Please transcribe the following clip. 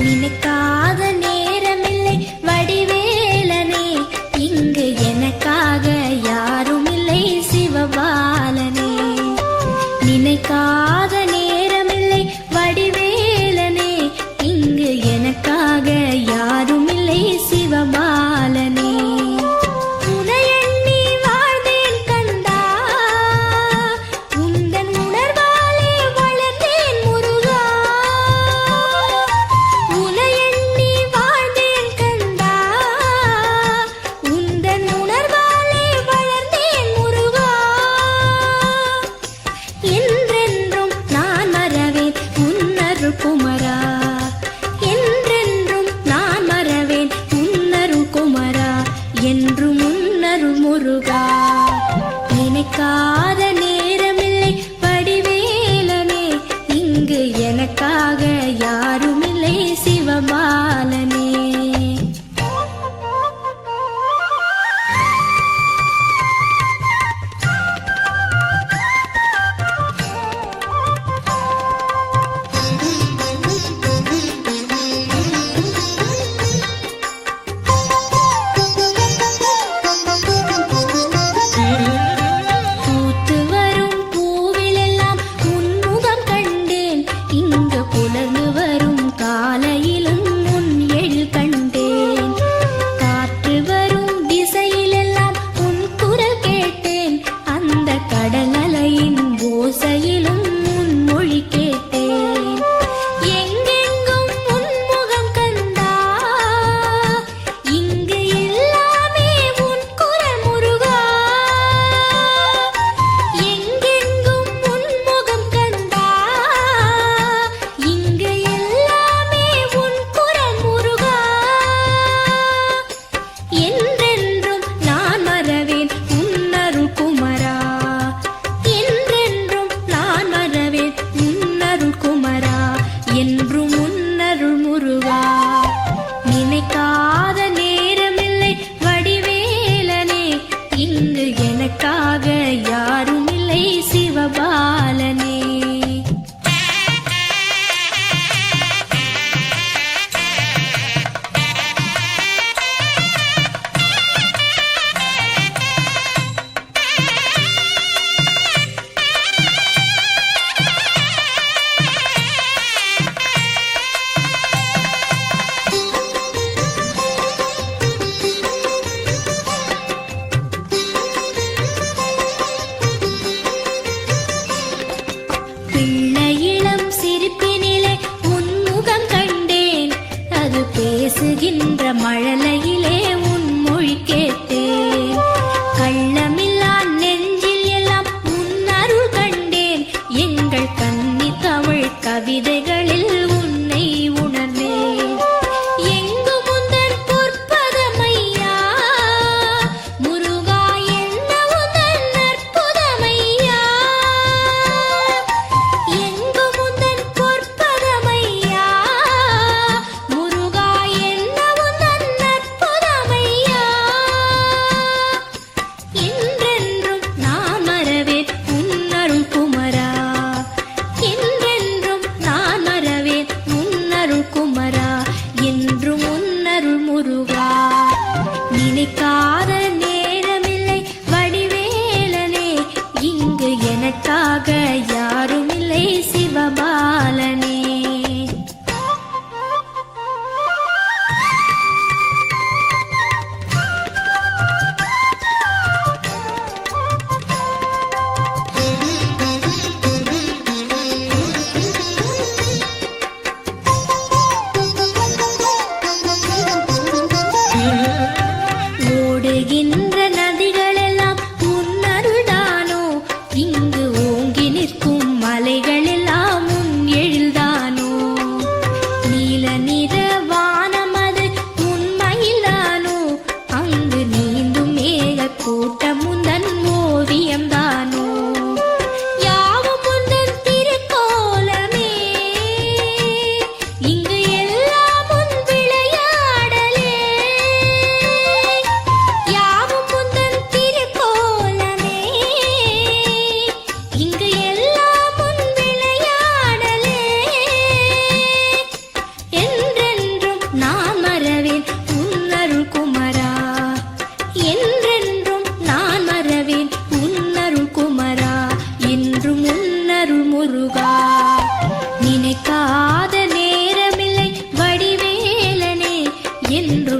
நினைக்காத நேரமில்லை வடிவேலனே, இங்கு எனக்காக யாரும் இல்லை சிவபாலனே. நினைக்காத நேரமில்லை வடிவேலனே, இங்கு எனக்காக யாரும் இல்லை சிவபாலனே. குமரா என்றென்றும் நான் மறவேன் உன்னரு குமரா, என்று முன்னரு முருகா. நினைக்காத நேரமில்லை வடிவேலனே, இங்கு எனக்காக யாருமில்லை சிவபாலனே. நினைக்காத நேரமில்லை வடிவேலனே, இங்கு எனக்காக யாரும் இல்லை சிவபாலனே. பேசுகின்ற மழலையிலே உன் மொழி கேட்டேன், கள்ளமில்லா நெஞ்சில் எல்லாம் உன் அருள் கண்டேன். எங்கள் கன்னி தமிழ் கவிதைகளில் உன்னை உணர்ந்தேன். எங்கு முந்தன் பொற்பதமையா முருகா, என்ன உந்தன் நற்புதமையா. எங்கு முந்தன் பொற்பதமையா நினைக்காத நேரமில்லை வடிவேலனே, இங்கு எனக்காக யாருமில்லை சிவபாலனே. ஓடுகின்ற என்று